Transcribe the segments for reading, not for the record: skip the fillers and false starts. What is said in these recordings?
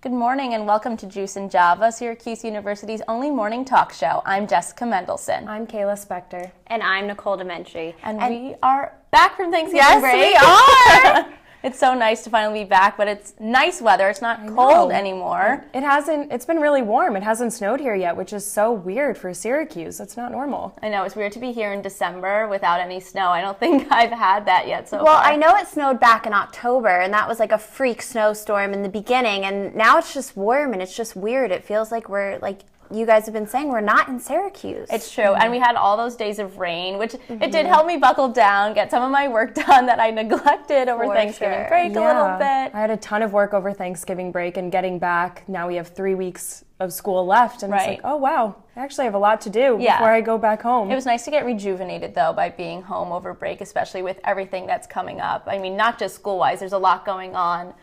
Good morning and welcome to Juice and Java, Syracuse University's only morning talk show. I'm Jessica Mendelson. I'm Kayla Spector. And I'm Nicole DeMentri. And we are back from Thanksgiving break. Yes, we are! It's so nice to finally be back, but it's nice weather. It's not cold anymore. It's been really warm. It hasn't snowed here yet, which is so weird for Syracuse. That's not normal. I know, it's weird to be here in December without any snow. I don't think I've had that yet so Well, far. I know it snowed back in October, and that was like a freak snowstorm in the beginning, and now it's just warm, and it's just weird. It feels like we're, like you guys have been saying, we're not in Syracuse. It's true, and we had all those days of rain, which it did help me buckle down, get some of my work done that I neglected over Thanksgiving break a little bit. I had a ton of work over Thanksgiving break, and getting back, now we have 3 weeks of school left, and it's like, oh wow, I actually have a lot to do before I go back home. It was nice to get rejuvenated, though, by being home over break, especially with everything that's coming up. I mean, not just school-wise, there's a lot going on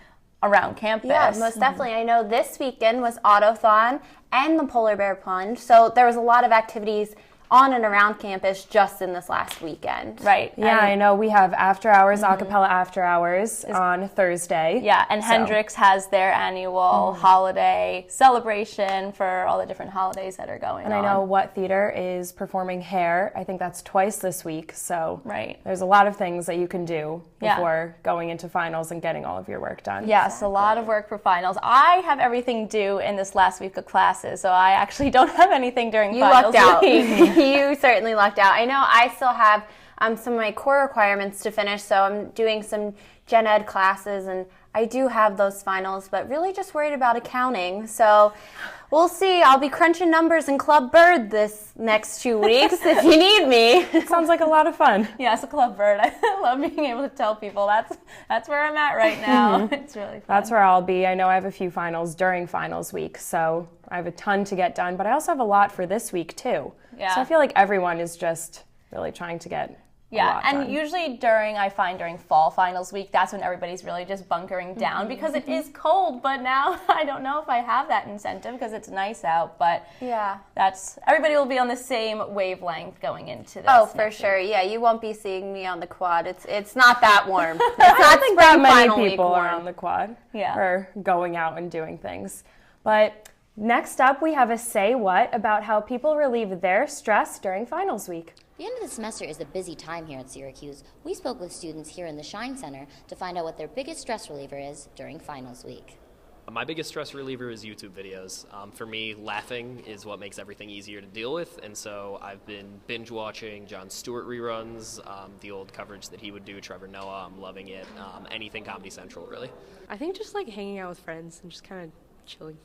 around campus. Yeah, most definitely. I know this weekend was Autothon and the Polar Bear Plunge, so there was a lot of activities on and around campus just in this last weekend. Right. Yeah, I know we have after hours, acapella after hours on Thursday. Yeah, and Hendrix has their annual holiday celebration for all the different holidays that are going on. And I know What Theater is performing Hair. I think that's twice this week, so there's a lot of things that you can do before going into finals and getting all of your work done. Yes, a lot of work for finals. I have everything due in this last week of classes, so I actually don't have anything during finals lucked week. out. You certainly lucked out. I know I still have some of my core requirements to finish, so I'm doing some gen ed classes, and I do have those finals, but really just worried about accounting. So we'll see. I'll be crunching numbers in Club Bird this next 2 weeks if you need me. It sounds like a lot of fun. Yeah, it's a Club Bird. I love being able to tell people that's where I'm at right now. It's really fun. That's where I'll be. I know I have a few finals during finals week, so I have a ton to get done, but I also have a lot for this week too. Yeah. So I feel like everyone is just really trying to get a lot done. Usually during fall finals week, that's when everybody's really just bunkering down because it is cold, but now I don't know if I have that incentive because it's nice out, but everybody will be on the same wavelength going into this. Oh, for sure. Yeah, you won't be seeing me on the quad. It's not that warm. It's I not don't think that many final people week are warm. on the quad or going out and doing things. But next up, we have a Say What about how people relieve their stress during finals week. The end of the semester is a busy time here at Syracuse. We spoke with students here in the Shine Center to find out what their biggest stress reliever is during finals week. My biggest stress reliever is YouTube videos. For me, laughing is what makes everything easier to deal with, and so I've been binge watching Jon Stewart reruns, the old coverage that he would do, Trevor Noah, I'm loving it, anything Comedy Central, really. I think just like hanging out with friends and just kind of chilling.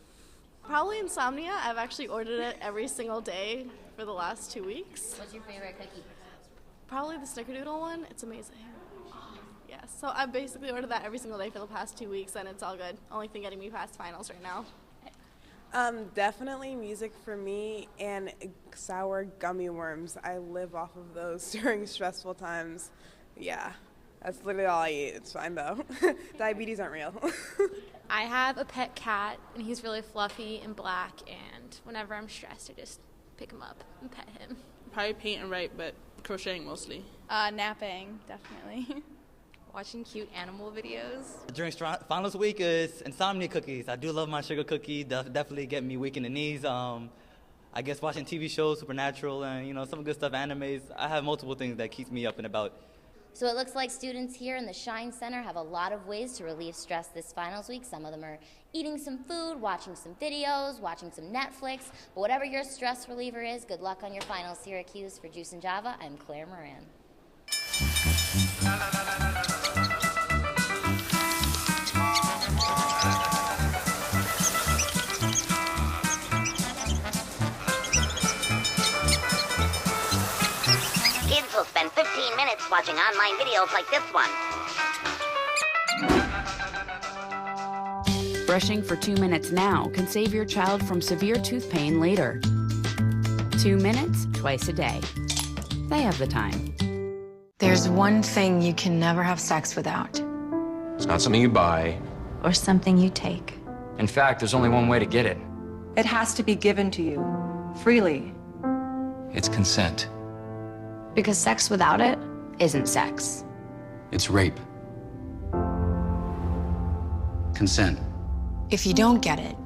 Probably insomnia. I've actually ordered it every single day for the last 2 weeks. What's your favorite cookie? Probably the Snickerdoodle one. It's amazing. Yes, so I basically ordered that every single day for the past 2 weeks, and it's all good. Only thing getting me past finals right now. Definitely music for me and sour gummy worms. I live off of those during stressful times. Yeah, that's literally all I eat. It's fine though. Diabetes aren't real. I have a pet cat, and he's really fluffy and black, and whenever I'm stressed, I just pick him up and pet him. Probably paint and write, but crocheting mostly. Napping, definitely. Watching cute animal videos. During finals week is insomnia cookies. I do love my sugar cookie. Definitely get me weak in the knees. I guess watching TV shows, Supernatural, and some good stuff, animes. I have multiple things that keeps me up and about. So it looks like students here in the Shine Center have a lot of ways to relieve stress this finals week. Some of them are eating some food, watching some videos, watching some Netflix. But whatever your stress reliever is, good luck on your finals, Syracuse. For Juice and Java, I'm Claire Moran. Kids will spend 15 minutes watching online videos like this one. Brushing for 2 minutes now can save your child from severe tooth pain later. 2 minutes, twice a day. They have the time. There's one thing you can never have sex without. It's not something you buy. Or something you take. In fact, there's only one way to get it. It has to be given to you, freely. It's consent. Because sex without it isn't sex. It's rape. Consent If you don't get it,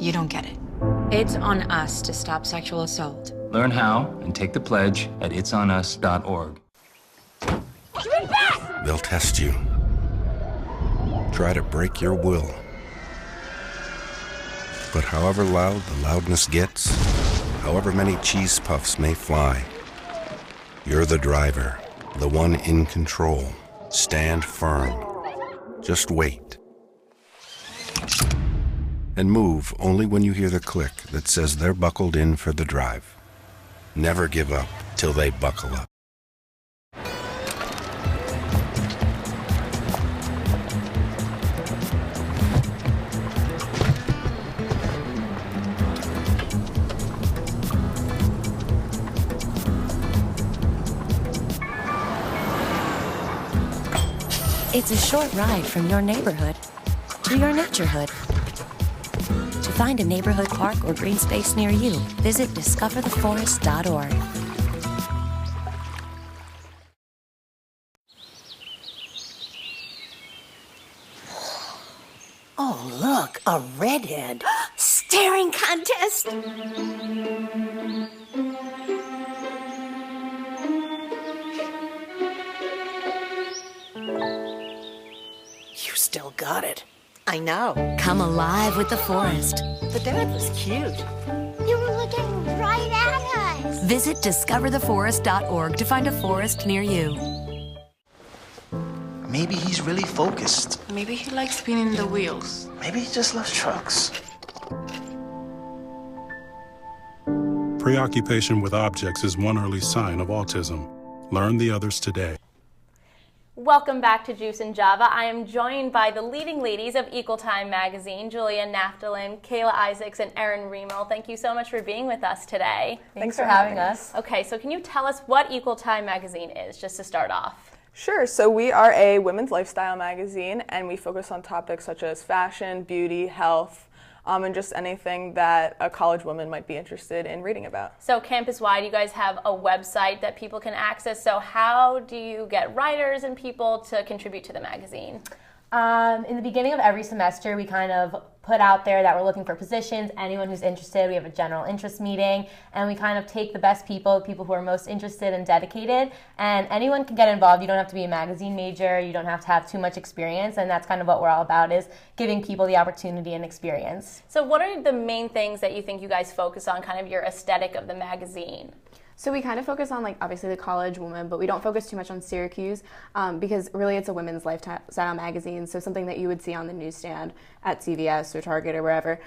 you don't get it. It's on us to stop sexual assault. Learn how and take the pledge at itsonus.org. They'll test you. Try to break your will. But however loud the loudness gets, however many cheese puffs may fly, you're the driver, the one in control. Stand firm. Just wait. And move only when you hear the click that says they're buckled in for the drive. Never give up till they buckle up. It's a short ride from your neighborhood to your naturehood. To find a neighborhood park or green space near you, visit discovertheforest.org. Oh, look, a redhead. Staring contest. You still got it. I know. Come alive with the forest. The dad was cute. You were looking right at us. Visit discovertheforest.org to find a forest near you. Maybe he's really focused. Maybe he likes spinning the wheels. Maybe he just loves trucks. Preoccupation with objects is one early sign of autism. Learn the others today. Welcome back to Juice and Java. I am joined by the leading ladies of Equal Time magazine, Julia Naftalin, Kayla Isaacs, and Erin Riemel. Thank you so much for being with us today. Thanks for having us. Okay, so can you tell us what Equal Time magazine is, just to start off? Sure. So we are a women's lifestyle magazine, and we focus on topics such as fashion, beauty, health, and just anything that a college woman might be interested in reading about. So campus-wide, you guys have a website that people can access. So how do you get writers and people to contribute to the magazine? In the beginning of every semester, we kind of put out there that we're looking for positions, anyone who's interested. We have a general interest meeting, and we kind of take the best people who are most interested and dedicated, and anyone can get involved. You don't have to be a magazine major, you don't have to have too much experience, and that's kind of what we're all about, is giving people the opportunity and experience. So what are the main things that you think you guys focus on, kind of your aesthetic of the magazine? So we kind of focus on, like, obviously the college woman, but we don't focus too much on Syracuse because really it's a women's lifestyle magazine, so something that you would see on the newsstand at CVS or Target or wherever.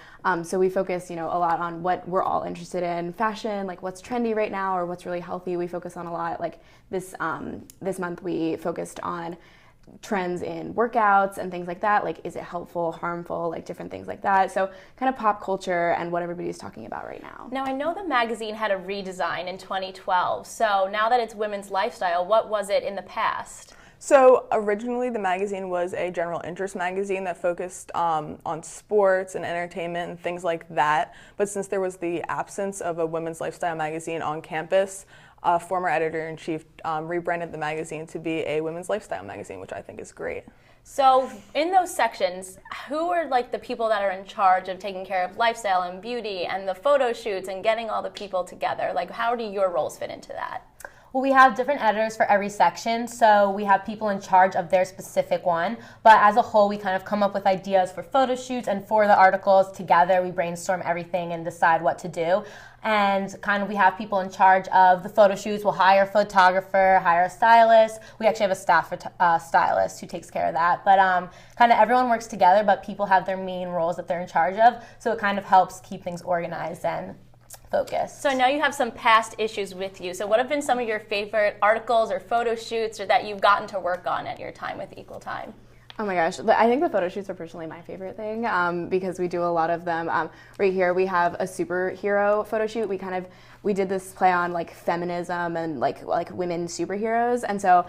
So we focus, a lot on what we're all interested in, fashion, like what's trendy right now or what's really healthy. We focus on a lot. Like this month we focused on trends in workouts and things like that, like is it helpful, harmful, like different things like that. So kind of pop culture and what everybody's talking about right now. Now I know the magazine had a redesign in 2012, so now that it's women's lifestyle, what was it in the past? So originally the magazine was a general interest magazine that focused on sports and entertainment and things like that, but since there was the absence of a women's lifestyle magazine on campus, former editor-in-chief rebranded the magazine to be a women's lifestyle magazine, which I think is great. So in those sections, who are like the people that are in charge of taking care of lifestyle and beauty and the photo shoots and getting all the people together? Like, how do your roles fit into that? Well, we have different editors for every section, so we have people in charge of their specific one. But as a whole, we kind of come up with ideas for photo shoots, and for the articles together, we brainstorm everything and decide what to do. And kind of we have people in charge of the photo shoots. We'll hire a photographer, hire a stylist. We actually have a staff stylist who takes care of that. But kind of everyone works together, but people have their main roles that they're in charge of. So it kind of helps keep things organized and focused. So I know you have some past issues with you. So what have been some of your favorite articles or photo shoots or that you've gotten to work on at your time with Equal Time? Oh my gosh, I think the photo shoots are personally my favorite thing because we do a lot of them. Right here we have a superhero photo shoot. We did this play on like feminism and like women superheroes, and so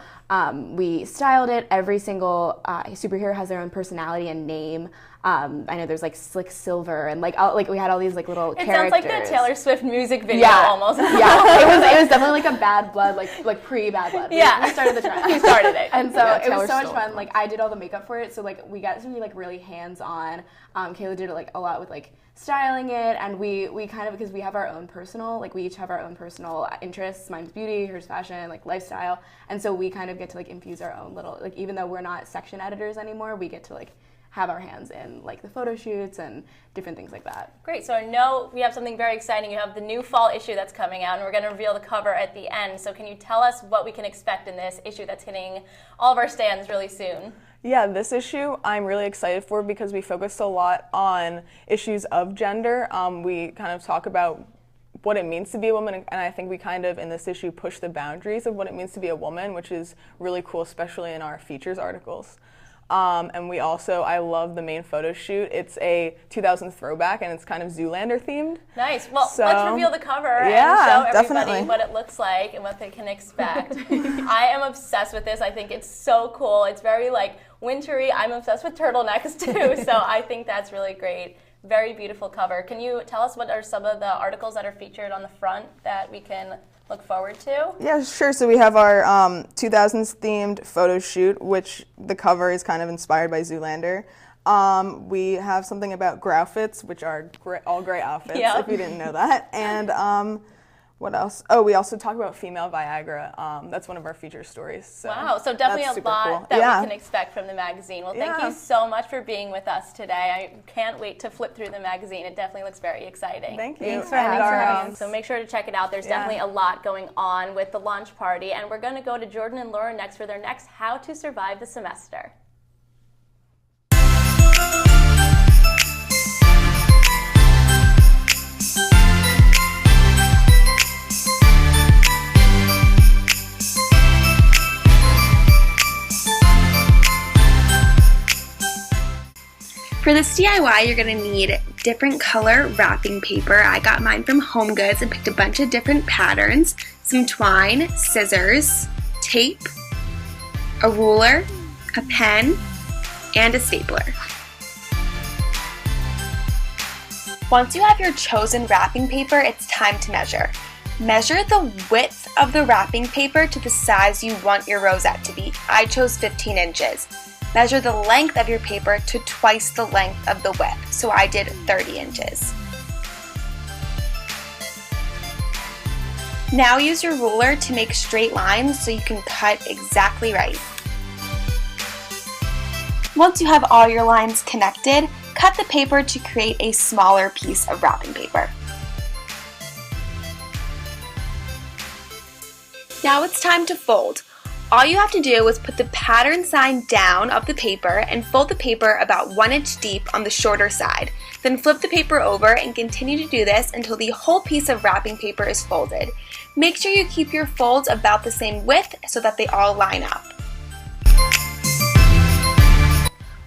we styled it. Every single superhero has their own personality and name. I know there's like Slick Silver and like we had all these like little characters. It sounds like that Taylor Swift music video almost. Yeah, it was definitely like a Bad Blood, like pre-Bad Blood. Yeah, we started the trend. You started it, and so it was so much fun. Like I did all the makeup up for it, so like we got to be like really hands-on. Kayla did like a lot with like styling it, and we kind of, because we have our own personal, like we each have our own personal interests. Mine's beauty, hers fashion, like lifestyle, and so we kind of get to like infuse our own little, like even though we're not section editors anymore, we get to like have our hands in like the photo shoots and different things like that. Great, so I know we have something very exciting. You have the new fall issue that's coming out, and we're going to reveal the cover at the end. So can you tell us what we can expect in this issue that's hitting all of our stands really soon? Yeah, this issue I'm really excited for because we focused a lot on issues of gender. We kind of talk about what it means to be a woman, and I think we kind of, in this issue, push the boundaries of what it means to be a woman, which is really cool, especially in our features articles. And we also, I love the main photo shoot. It's a 2000s throwback, and it's kind of Zoolander themed. Nice. Well, so, let's reveal the cover and show everybody what it looks like and what they can expect. I am obsessed with this. I think it's so cool. It's very like wintry. I'm obsessed with turtlenecks too, so I think that's really great. Very beautiful cover. Can you tell us what are some of the articles that are featured on the front that we can look forward to? Yeah, sure. So we have our 2000s themed photo shoot, which the cover is kind of inspired by Zoolander. We have something about Growfits, which are all gray outfits, if you didn't know that. And what else? Oh, we also talk about female Viagra. That's one of our feature stories. So wow, so definitely a lot that we can expect from the magazine. Well, thank you so much for being with us today. I can't wait to flip through the magazine. It definitely looks very exciting. Thank you. Thanks for having us. So make sure to check it out. There's definitely a lot going on with the launch party. And we're going to go to Jordan and Laura next for their next How to Survive the Semester. For this DIY, you're going to need different color wrapping paper. I got mine from HomeGoods and picked a bunch of different patterns, some twine, scissors, tape, a ruler, a pen, and a stapler. Once you have your chosen wrapping paper, it's time to measure. Measure the width of the wrapping paper to the size you want your rosette to be. I chose 15 inches. Measure the length of your paper to twice the length of the width, so I did 30 inches. Now use your ruler to make straight lines so you can cut exactly right. Once you have all your lines connected, cut the paper to create a smaller piece of wrapping paper. Now it's time to fold. All you have to do is put the pattern sign down of the paper and fold the paper about 1 inch deep on the shorter side. Then flip the paper over and continue to do this until the whole piece of wrapping paper is folded. Make sure you keep your folds about the same width so that they all line up.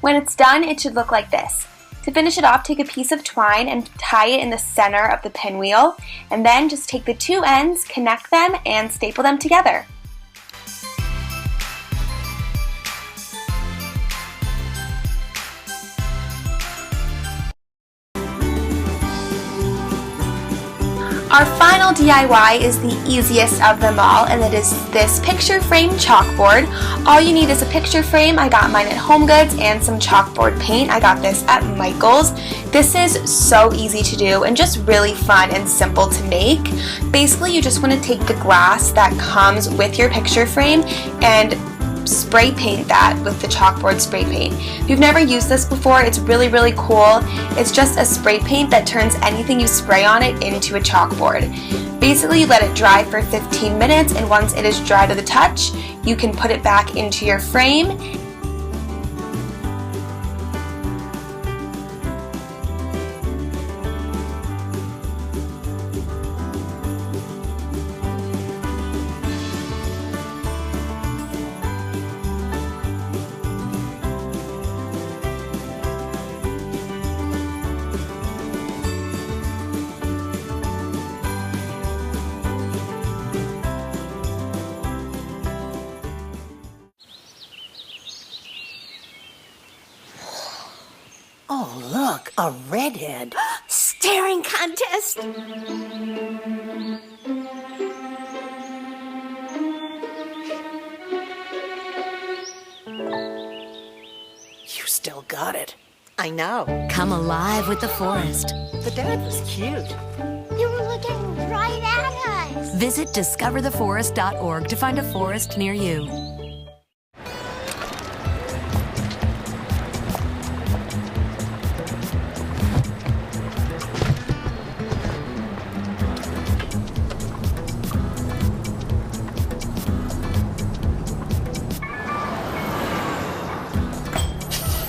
When it's done, it should look like this. To finish it off, take a piece of twine and tie it in the center of the pinwheel, and then just take the two ends, connect them, and staple them together. Our final DIY is the easiest of them all, and it is this picture frame chalkboard. All you need is a picture frame. I got mine at HomeGoods, and some chalkboard paint. I got this at Michael's. This is so easy to do and just really fun and simple to make. Basically, you just want to take the glass that comes with your picture frame and spray paint that with the chalkboard spray paint. If you've never used this before, it's really, really cool. It's just a spray paint that turns anything you spray on it into a chalkboard. Basically, you let it dry for 15 minutes, and once it is dry to the touch, you can put it back into your frame. Oh, look, a redhead. Staring contest. still got it. I know. Come alive with the forest. The dad was cute. They were looking right at us. Visit discovertheforest.org to find a forest near you.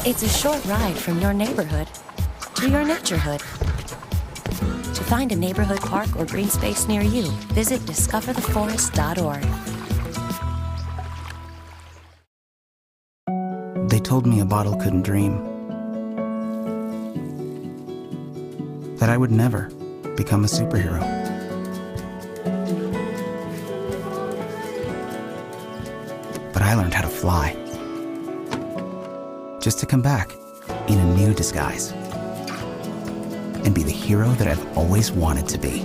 It's a short ride from your neighborhood to your naturehood. To find a neighborhood park or green space near you, visit discovertheforest.org. They told me a bottle couldn't dream. That I would never become a superhero. But I learned how to fly. Just to come back in a new disguise and be the hero that I've always wanted to be.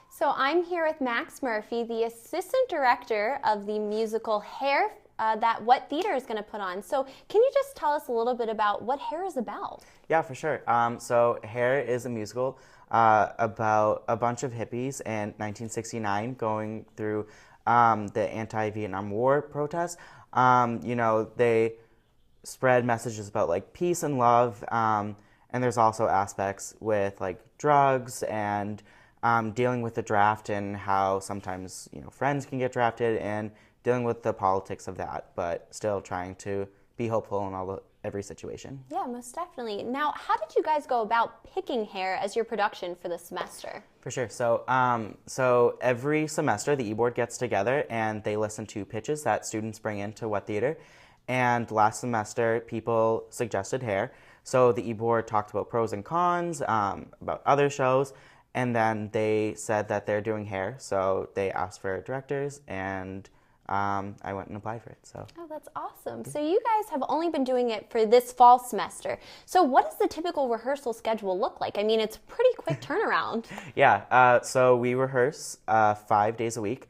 So I'm here with Max Murphy, the assistant director of the musical Hair that What Theater is going to put on. So can you just tell us a little bit about what Hair is about? Yeah, for sure. So Hair is a musical about a bunch of hippies in 1969 going through the anti-Vietnam War protests. You know, they spread messages about like peace and love, and there's also aspects with like drugs and dealing with the draft and how sometimes, you know, friends can get drafted and dealing with the politics of that, but still trying to be hopeful in every situation. Yeah, most definitely. Now, how did you guys go about picking Hair as your production for the semester? For sure. So, so every semester the e-board gets together and they listen to pitches that students bring into What Theater. And last semester, people suggested Hair. So the e-board talked about pros and cons, about other shows, and then they said that they're doing Hair. So they asked for directors, and I went and applied for it. So. Oh, that's awesome. So you guys have only been doing it for this fall semester. So what does the typical rehearsal schedule look like? I mean, it's a pretty quick turnaround. Yeah, so we rehearse 5 days a week,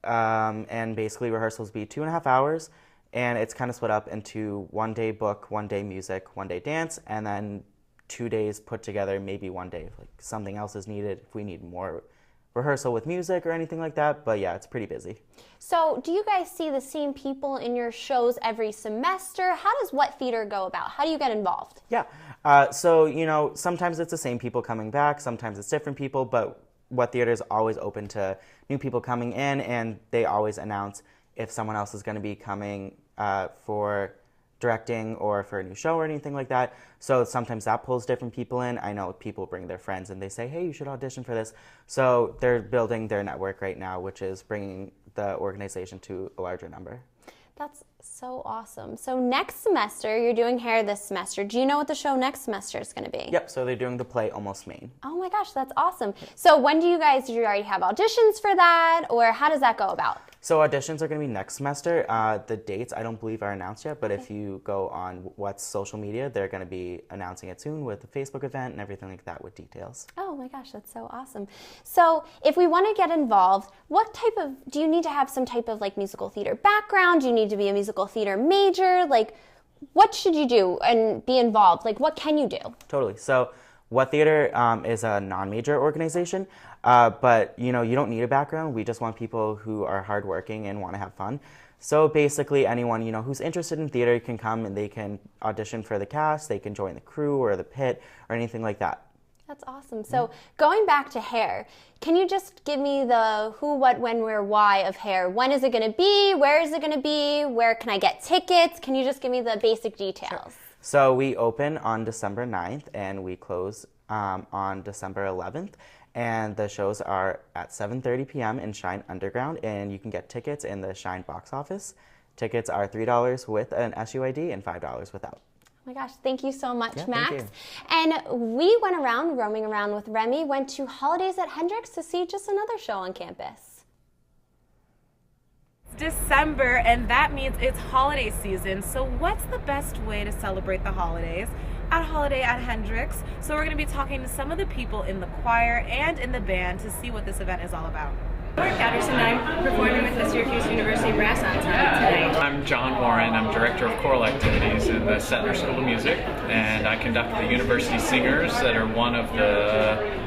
and basically rehearsals be 2.5 hours, and it's kind of split up into 1 day book, 1 day music, 1 day dance, and then 2 days put together, maybe 1 day if like something else is needed, if we need more rehearsal with music or anything like that, but yeah, it's pretty busy. So do you guys see the same people in your shows every semester? How does What Theater go about? How do you get involved? Yeah, so you know, sometimes it's the same people coming back, sometimes it's different people, but What Theater is always open to new people coming in, and they always announce if someone else is going to be coming for directing or for a new show or anything like that. So sometimes that pulls different people in. I know people bring their friends and they say, hey, you should audition for this. So they're building their network right now, which is bringing the organization to a larger number. That's so awesome. So next semester, you're doing Hair this semester. Do you know what the show next semester is going to be? Yep, so they're doing the play Almost Maine. Oh my gosh, that's awesome. So when do you already have auditions for that, or how does that go about? So auditions are going to be next semester. The dates, I don't believe, are announced yet, but if you go on What's social media, they're going to be announcing it soon with the Facebook event and everything like that with details. Oh my gosh, that's so awesome. So if we want to get involved, do you need to have some type of like musical theater background? Do you need to be a musical theater major? Like, what should you do and be involved? Like, what can you do? Totally. So What Theater is a non-major organization. But, you know, you don't need a background. We just want people who are hardworking and want to have fun. So basically anyone, you know, who's interested in theater can come and they can audition for the cast, they can join the crew or the pit or anything like that. That's awesome. So going back to Hair, can you just give me the who, what, when, where, why of Hair? When is it going to be? Where is it going to be? Where can I get tickets? Can you just give me the basic details? Sure. So we open on December 9th and we close on December 11th. And the shows are at 7:30 p.m. in Shine Underground, and you can get tickets in the Shine box office. Tickets are $3 with an SUID and $5 without. Oh my gosh, thank you so much, Yeah, Max. thank you. And we went around, roaming around with Remy, went to Holidays at Hendrix to see just another show on campus. It's December, and that means it's holiday season. So what's the best way to celebrate the holidays at Holiday at Hendrix? So we're going to be talking to some of the people in the choir and in the band to see what this event is all about. Patterson, and I'm performing with the Syracuse University Brass Ensemble tonight. I'm John Warren. I'm Director of Choral Activities in the Setner School of Music, and I conduct the University Singers that are one of the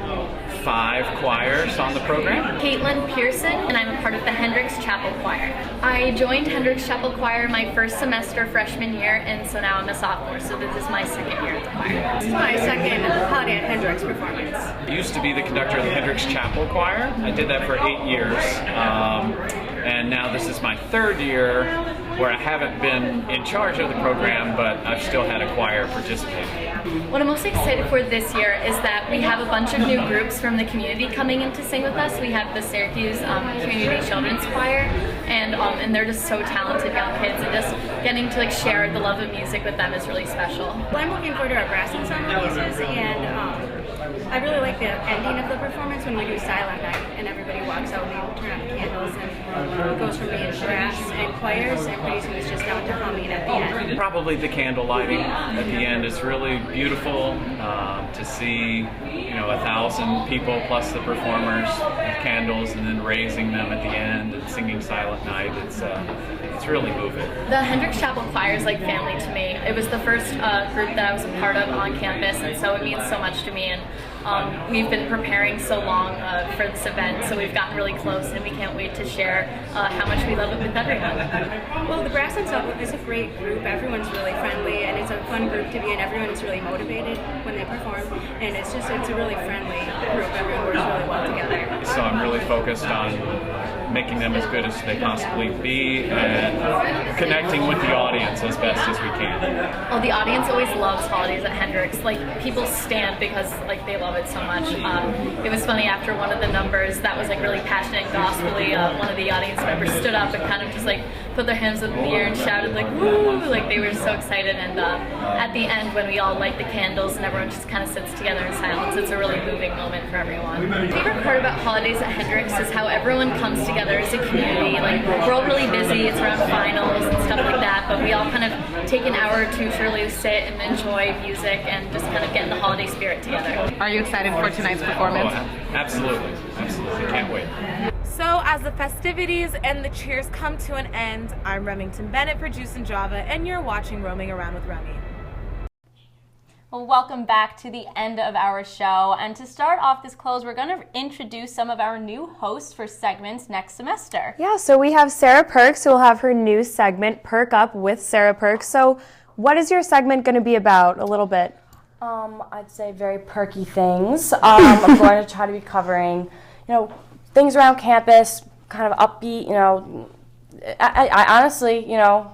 5 choirs on the program. Caitlin Pearson, and I'm a part of the Hendricks Chapel Choir. I joined Hendricks Chapel Choir my first semester freshman year, and so now I'm a sophomore, so this is my second year at the choir. This is my second Holiday at Hendricks performance. I used to be the conductor of the Hendricks Chapel Choir. I did that for 8 years, and now this is my 3rd year where I haven't been in charge of the program, but I've still had a choir participate. What I'm most excited for this year is that we have a bunch of new groups from the community coming in to sing with us. We have the Syracuse Community Children's Choir, and they're just so talented young kids, and just getting to share the love of music with them is really special. Well, I'm looking forward to our brass ensemble pieces, and I really like the ending of the performance when we do Silent Night and everybody walks out and we turn on the candles, and it goes from being brass and choirs, and pretty soon it's just down to humming at the end. Probably the candle lighting at the end is really beautiful to see, 1,000 people plus the performers with candles, and then raising them at the end and singing Silent Night. It's really moving. The Hendricks Chapel Choir is like family to me. It was the first group that I was a part of on campus, and so it means so much to me. And we've been preparing so long for this event, so we've gotten really close, and we can't wait to share how much we love it with everyone. Well, the Brass Ensemble is a great group. Everyone's really friendly, and it's a fun group to be in. Everyone is really motivated when they perform, and it's a really friendly group. Everyone works really well together. So I'm really focused on making them as good as they possibly be and connecting with the audience as best as we can. Well, the audience always loves holidays at Hendricks. People stand because they love it so much. It was funny, after one of the numbers that was really passionate and gospel-y, one of the audience members stood up and kind of just put their hands up in the air and shouted woo, they were so excited. And at the end, when we all light the candles and everyone just kind of sits together in silence, it's a really moving moment for everyone. My favorite part about holidays at Hendricks is how everyone comes together as a community. We're all really busy, it's around finals and stuff like that, but we all kind of take an hour or two to really sit and enjoy music and just kind of get in the holiday spirit together. Are you excited for tonight's performance? Oh, absolutely. Can't wait. So as the festivities and the cheers come to an end, I'm Remington Bennett for Juice and Java, and you're watching Roaming Around with Remy. Well, welcome back to the end of our show. And to start off this close, we're going to introduce some of our new hosts for segments next semester. Yeah, so we have Sarah Perks, who will have her new segment, Perk Up with Sarah Perks. So what is your segment going to be about a little bit? I'd say very perky things. I'm going to try to be covering, things around campus, kind of upbeat, I honestly,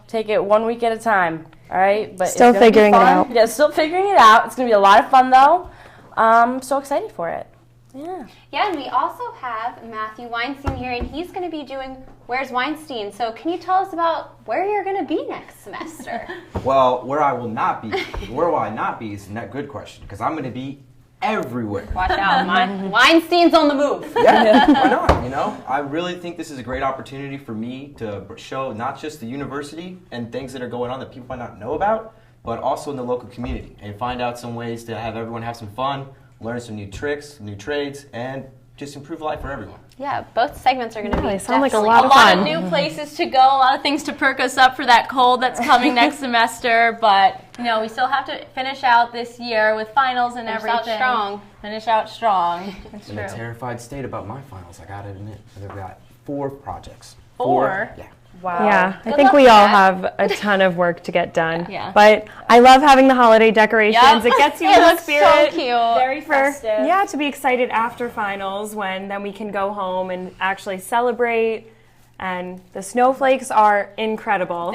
take it 1 week at a time. All right, but still figuring it out. Yeah, still figuring it out. It's gonna be a lot of fun though. I'm so excited for it. Yeah, and we also have Matthew Weinstein here, and he's going to be doing Where's Weinstein? So can you tell us about where you're going to be next semester? Well, where I will not be, where will I not be is a good question, because I'm going to be everywhere. Watch out, Weinstein's on the move. Yeah, why not? I really think this is a great opportunity for me to show not just the university and things that are going on that people might not know about, but also in the local community, and find out some ways to have everyone have some fun, learn some new tricks, new trades, and just improve life for everyone. Yeah, both segments are going to be sound like a lot of A fun. lot of new places to go, a lot of things to perk us up for that cold that's coming next semester. But we still have to finish out this year with finals and everything. Finish out strong. It's in true. a terrified state about my finals, I gotta admit. I've got 4 projects. 4? Yeah. Wow. Yeah, I think we all have a ton of work to get done. Yeah. But I love having the holiday decorations. Yep. It gets you in the spirit. So cute. Very festive. Yeah, to be excited after finals when then we can go home and actually celebrate. And the snowflakes are incredible.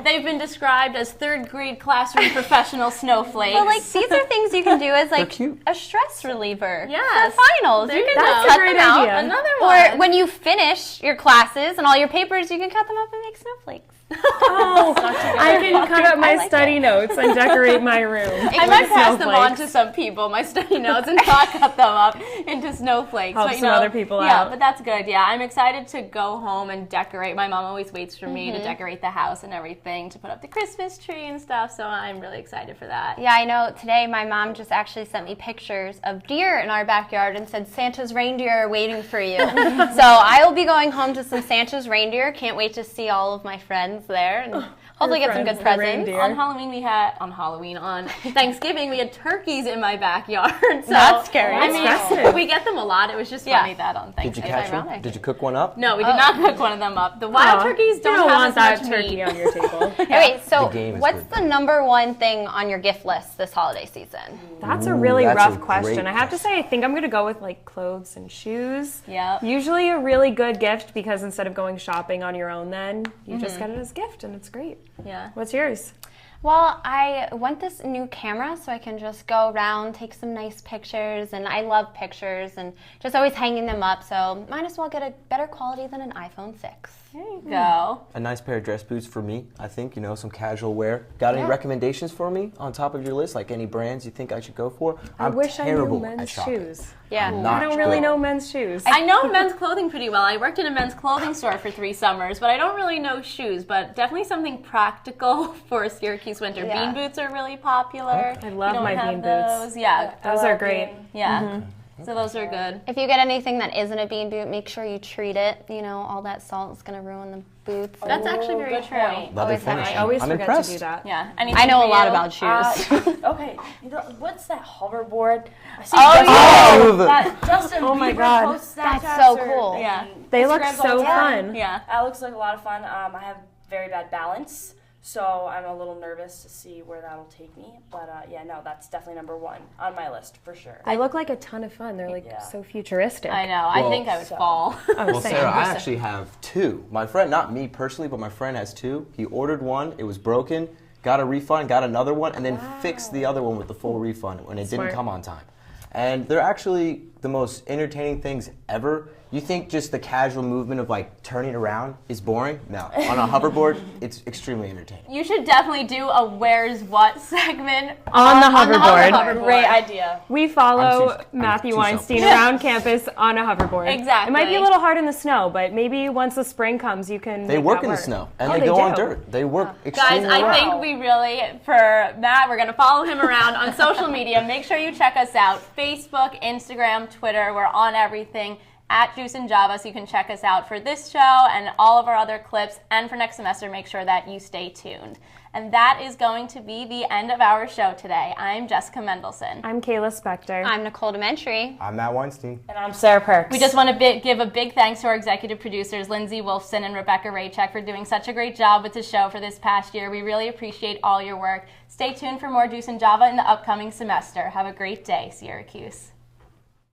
They've been described as 3rd grade classroom professional snowflakes. Well, these are things you can do as a stress reliever yes. for finals. You can That's cut a great them out. idea. Another one. Or when you finish your classes and all your papers, you can cut them up and make snowflakes. Oh, I can cut up my study notes and decorate my room. I might pass them on to some people, my study notes, and not cut them up into snowflakes. Help some other people out. Yeah, but that's a good idea. I'm excited to go home and decorate. My mom always waits for me to decorate the house and everything, to put up the Christmas tree and stuff, so I'm really excited for that. Yeah, I know. Today my mom just actually sent me pictures of deer in our backyard and said Santa's reindeer are waiting for you. So I will be going home to some Santa's reindeer. Can't wait to see all of my friends there and hopefully get some good presents. On Thanksgiving, we had turkeys in my backyard. So, that's scary. I mean, we get them a lot. It was just funny that on Thanksgiving. Did you catch one? Did you cook one up? No, we did not cook one of them up. The wild turkeys don't have as much turkey meat on your table. Okay, so what's the number one thing on your gift list this holiday season? That's a really rough question. I have to say, I think I'm going to go with like clothes and shoes. Yeah. Usually a really good gift because instead of going shopping on your own then, you just get it as a gift and it's great. Yeah. What's yours? Well, I want this new camera so I can just go around, take some nice pictures, and I love pictures and just always hanging them up, so might as well get a better quality than an iPhone 6. There you go. A nice pair of dress boots for me, I think, some casual wear. Got any recommendations for me on top of your list? Like any brands you think I should go for? I wish I knew men's shoes. Yeah. I don't really know men's shoes. I know men's clothing pretty well. I worked in a men's clothing store for 3 summers, but I don't really know shoes, but definitely something practical for Syracuse winter. Yeah. Bean boots are really popular. I love my bean boots. Yeah. Those are great. Yeah. So those are good. If you get anything that isn't a bean boot, make sure you treat it. All that salt is going to ruin the boots. That's actually very true. I always forget to do that. Yeah. I know a lot about shoes. Okay, what's that hoverboard? Justin Bieber posts that's so cool. Yeah. They look so fun. Yeah. That looks like a lot of fun. I have very bad balance, so I'm a little nervous to see where that'll take me. But that's definitely number one on my list for sure. They look like a ton of fun. They're so futuristic. I know. I think I would fall. Well, Sarah, I actually have 2. My friend, not me personally, but my friend has 2. He ordered one. It was broken. Got a refund. Got another one, and then fixed the other one with the full refund when it didn't come on time. And they're actually the most entertaining things ever. You think just the casual movement of like turning around is boring? No. On a hoverboard, it's extremely entertaining. You should definitely do a Where's What segment on the hoverboard. Great idea. We follow Matthew Weinstein around campus on a hoverboard. Exactly. It might be a little hard in the snow, but maybe once the spring comes, you can. They work in the snow and they go on dirt. They work extremely well. Guys, I think we really, for Matt, we're going to follow him around on social media. Make sure you check us out. Facebook, Instagram, Twitter. We're on everything. At Juice and Java, so you can check us out for this show and all of our other clips. And for next semester, make sure that you stay tuned. And that is going to be the end of our show today. I'm Jessica Mendelson. I'm Kayla Spector. I'm Nicole DeMentri. I'm Matt Weinstein. And I'm Sarah Perks. We just want to give a big thanks to our executive producers, Lindsay, Wolfson, and Rebecca Raichek, for doing such a great job with the show for this past year. We really appreciate all your work. Stay tuned for more Juice and Java in the upcoming semester. Have a great day, Syracuse.